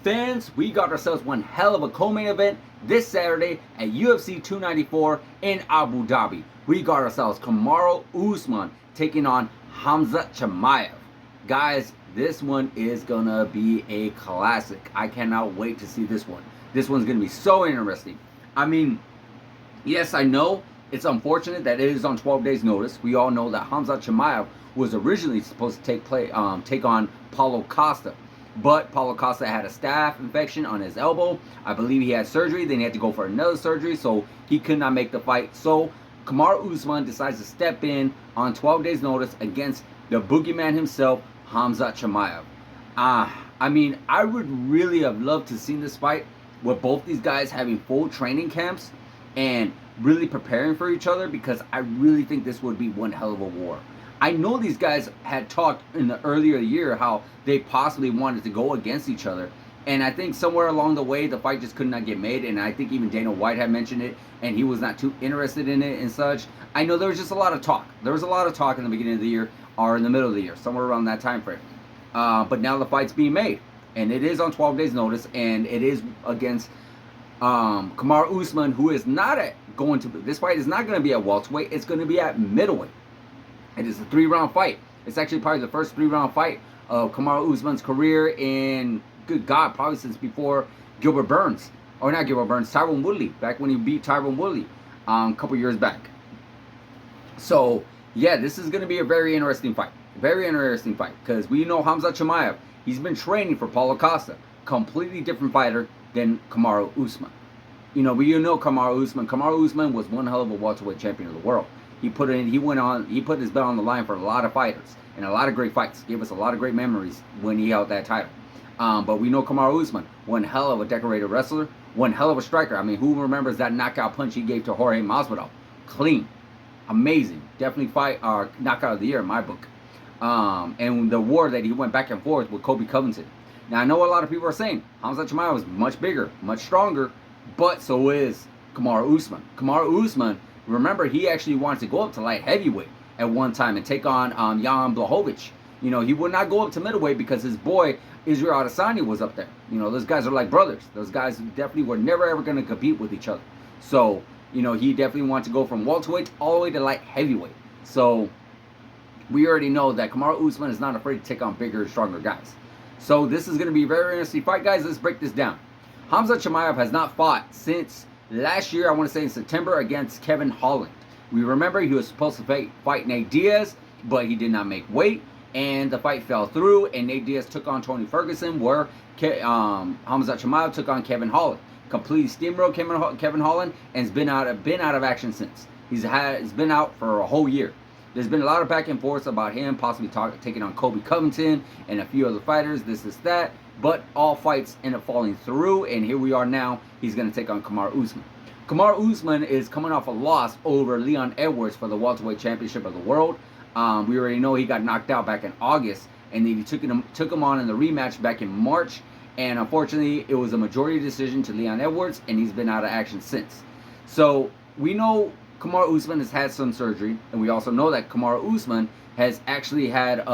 fans, we got ourselves one hell of a co-main event this Saturday at UFC 294 in Abu Dhabi. We got ourselves Kamaru Usman taking on Khamzat Chimaev. Guys, this one is gonna be a classic. I cannot wait to see this one. This one's gonna be so interesting. I mean, yes, I know it's unfortunate that it is on 12 days notice. We all know that Khamzat Chimaev was originally supposed to take on Paulo Costa. But Paulo Costa had a staph infection on his elbow. I believe he had surgery. Then he had to go for another surgery, so he could not make the fight. So Kamaru Usman decides to step in on 12 days notice against the boogeyman himself, Khamzat Chimaev. I mean, I would really have loved to see this fight with both these guys having full training camps and really preparing for each other, because I really think this would be one hell of a war. I know these guys had talked in the earlier year how they possibly wanted to go against each other. And I think somewhere along the way, the fight just could not get made. And I think even Dana White had mentioned it, and he was not too interested in it and such. I know there was just a lot of talk. There was a lot of talk in the beginning of the year or in the middle of the year, somewhere around that time frame. But now the fight's being made. And it is on 12 days notice. And it is against Kamaru Usman, who is not going to... This fight is not going to be at welterweight. It's going to be at middleweight. It is a 3-round fight. It's actually probably the first 3-round fight of Kamaru Usman's career in, good God, probably since before Gilbert Burns. Or not Gilbert Burns, Tyron Woodley. Back when he beat Tyron Woodley a couple years back. So, yeah, this is going to be a very interesting fight. Very interesting fight. Because we know Khamzat Chimaev, he's been training for Paulo Costa. Completely different fighter than Kamaru Usman. You know, but you know Kamaru Usman. Kamaru Usman was one hell of a welterweight champion of the world. He put his belt on the line for a lot of fighters and a lot of great fights. Gave us a lot of great memories when he held that title. But we know Kamaru Usman, one hell of a decorated wrestler, one hell of a striker. I mean, who remembers that knockout punch he gave to Jorge Masvidal? Clean, amazing, definitely knockout of the year in my book. And the war that he went back and forth with Colby Covington. Now I know a lot of people are saying Khamzat Chimaev is much bigger, much stronger, but so is Kamaru Usman. Kamaru Usman, remember, he actually wanted to go up to light heavyweight at one time and take on Jan Blachowicz. You know, he would not go up to middleweight because his boy Israel Adesanya was up there. You know, those guys are like brothers. Those guys definitely were never ever going to compete with each other. So, you know, he definitely wanted to go from welterweight all the way to light heavyweight. So, we already know that Kamaru Usman is not afraid to take on bigger, stronger guys. So, this is going to be a very interesting fight, guys. Let's break this down. Khamzat Chimaev has not fought since last year, I want to say in September, against Kevin Holland. We remember he was supposed to fight Nate Diaz, but he did not make weight, and the fight fell through, and Nate Diaz took on Tony Ferguson, where Khamzat Chimaev took on Kevin Holland. Completely steamrolled Kevin Holland, and has been out of action since. He's been out for a whole year. There's been a lot of back and forth about him possibly taking on Colby Covington and a few other fighters, this, that. But all fights end up falling through, and here we are now. He's going to take on Kamaru Usman. Kamaru Usman is coming off a loss over Leon Edwards for the welterweight championship of the world. We already know he got knocked out back in August, and then he took him on in the rematch back in March. And unfortunately, it was a majority decision to Leon Edwards, and he's been out of action since. So we know Kamaru Usman has had some surgery, and we also know that Kamaru Usman has actually had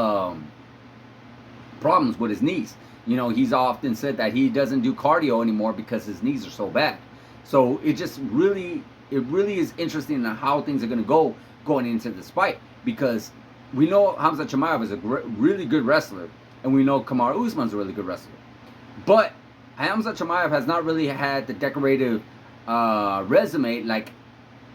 problems with his knees. You know, he's often said that he doesn't do cardio anymore because his knees are so bad. So it really is interesting on how things are going to go going into this fight, because we know Khamzat Chimaev is a really good wrestler, and we know Kamaru Usman's a really good wrestler. But Khamzat Chimaev has not really had the decorative resume like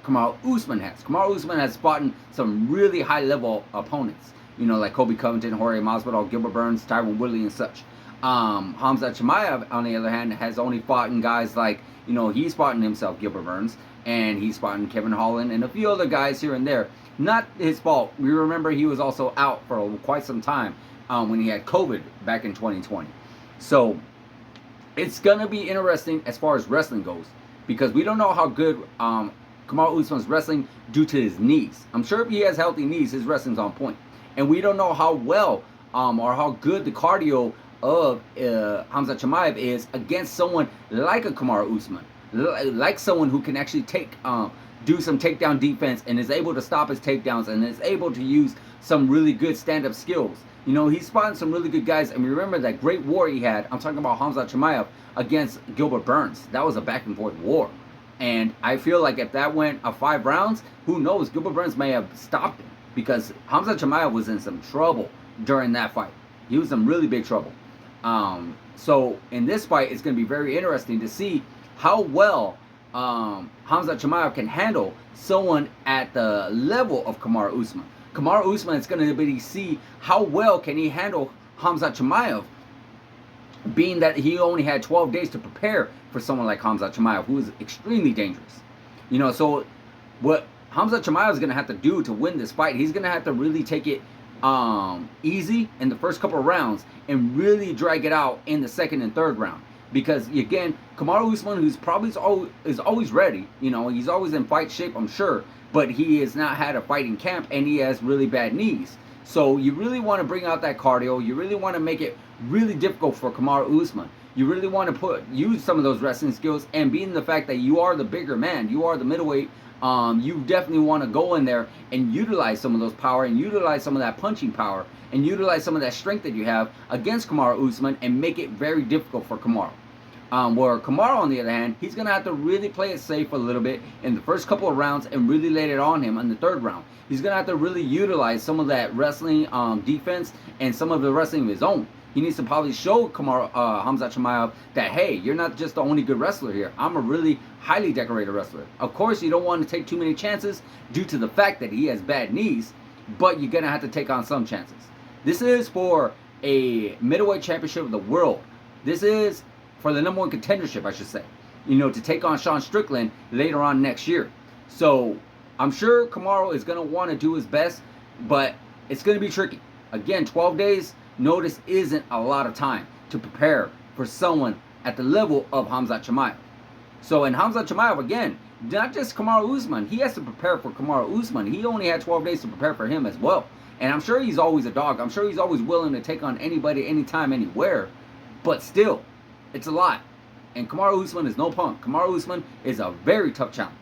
Kamaru Usman has. Kamaru Usman has fought some really high-level opponents, you know, like Colby Covington, Jorge Masvidal, Gilbert Burns, Tyron Woodley, and such. Khamzat Chimaev, on the other hand, has only fought in guys like, you know, he's fought in himself, Gilbert Burns, and he's fought in Kevin Holland and a few other guys here and there. Not his fault. We remember he was also out for quite some time when he had COVID back in 2020. So it's going to be interesting as far as wrestling goes, because we don't know how good Kamaru Usman's wrestling due to his knees. I'm sure if he has healthy knees, his wrestling's on point. And we don't know how well or how good the cardio of Khamzat Chimaev is against someone like a Kamaru Usman, like someone who can actually do some takedown defense and is able to stop his takedowns and is able to use some really good stand-up skills. You know, he's spotting some really good guys. And remember that great war he had. I'm talking about Khamzat Chimaev against Gilbert Burns. That was a back and forth war. And I feel like if that went 5 rounds, who knows? Gilbert Burns may have stopped him, because Khamzat Chimaev was in some trouble during that fight. He was in really big trouble. So in this fight, it's going to be very interesting to see how well Khamzat Chimaev can handle someone at the level of Kamaru Usman. Kamaru Usman is going to be see how well can he handle Khamzat Chimaev, being that he only had 12 days to prepare for someone like Khamzat Chimaev, who is extremely dangerous. You know, so what Khamzat Chimaev is going to have to do to win this fight, he's going to have to really take it easy in the first couple of rounds and really drag it out in the second and third round. Because again, Kamaru Usman, who's probably is always ready, you know, he's always in fight shape, I'm sure, but he has not had a fight in camp and he has really bad knees. So you really want to bring out that cardio. You really want to make it really difficult for Kamaru Usman. You really want to use some of those wrestling skills, and being the fact that you are the bigger man, you are the middleweight, you definitely want to go in there and utilize some of those power and utilize some of that punching power and utilize some of that strength that you have against Kamaru Usman and make it very difficult for Kamaru. Where Kamaru, on the other hand, he's going to have to really play it safe a little bit in the first couple of rounds and really lay it on him in the third round. He's going to have to really utilize some of that wrestling defense and some of the wrestling of his own. He needs to probably show Kamaru, Khamzat Chimaev that, hey, you're not just the only good wrestler here. I'm a really highly decorated wrestler. Of course, you don't want to take too many chances due to the fact that he has bad knees, but you're going to have to take on some chances. This is for a middleweight championship of the world. This is for the #1 contendership, I should say. You know, to take on Sean Strickland later on next year. So I'm sure Kamaru is going to want to do his best, but it's going to be tricky. Again, 12 days notice isn't a lot of time to prepare for someone at the level of Khamzat Chimaev. So in Khamzat Chimaev, again, not just Kamaru Usman, he has to prepare for Kamaru Usman. He only had 12 days to prepare for him as well. And I'm sure he's always a dog. I'm sure he's always willing to take on anybody, anytime, anywhere. But still, it's a lot. And Kamaru Usman is no punk. Kamaru Usman is a very tough challenge.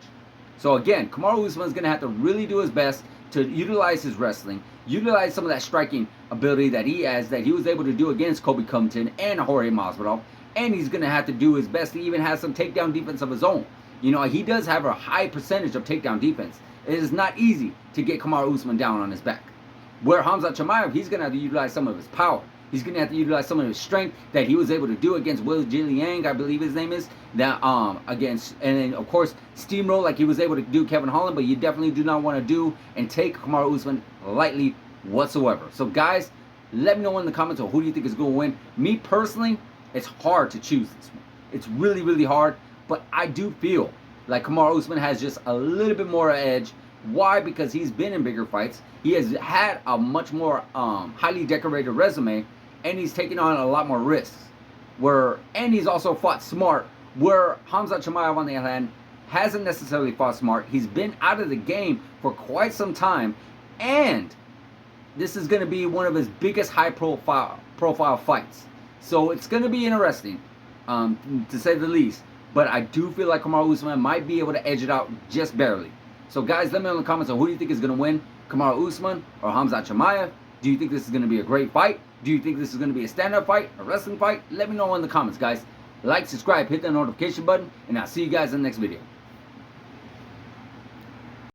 So again, Kamaru Usman is going to have to really do his best to utilize his wrestling, utilize some of that striking ability that he has, that he was able to do against Colby Covington and Jorge Masvidal. And he's going to have to do his best to even have some takedown defense of his own. You know, he does have a high percentage of takedown defense. It is not easy to get Kamaru Usman down on his back. Where Khamzat Chimaev, he's going to have to utilize some of his power. He's going to have to utilize some of his strength that he was able to do against Will Zhiliang, I believe his name is. That against, and then of course steamroll like he was able to do Kevin Holland, but you definitely do not want to do and take Kamaru Usman lightly whatsoever. So guys, let me know in the comments of who do you think is going to win. Me personally, it's hard to choose this one. It's really, really hard, but I do feel like Kamaru Usman has just a little bit more edge. Why? Because he's been in bigger fights. He has had a much more highly decorated resume, and he's taken on a lot more risks. And he's also fought smart, where Khamzat Chimaev, on the other hand, hasn't necessarily fought smart. He's been out of the game for quite some time, and this is going to be one of his biggest high-profile fights. So it's going to be interesting, to say the least. But I do feel like Kamaru Usman might be able to edge it out just barely. So guys, let me know in the comments on who do you think is going to win, Kamaru Usman or Khamzat Chimaev. Do you think this is going to be a great fight? Do you think this is going to be a stand-up fight, a wrestling fight? Let me know in the comments, guys. Like, subscribe, hit that notification button, and I'll see you guys in the next video.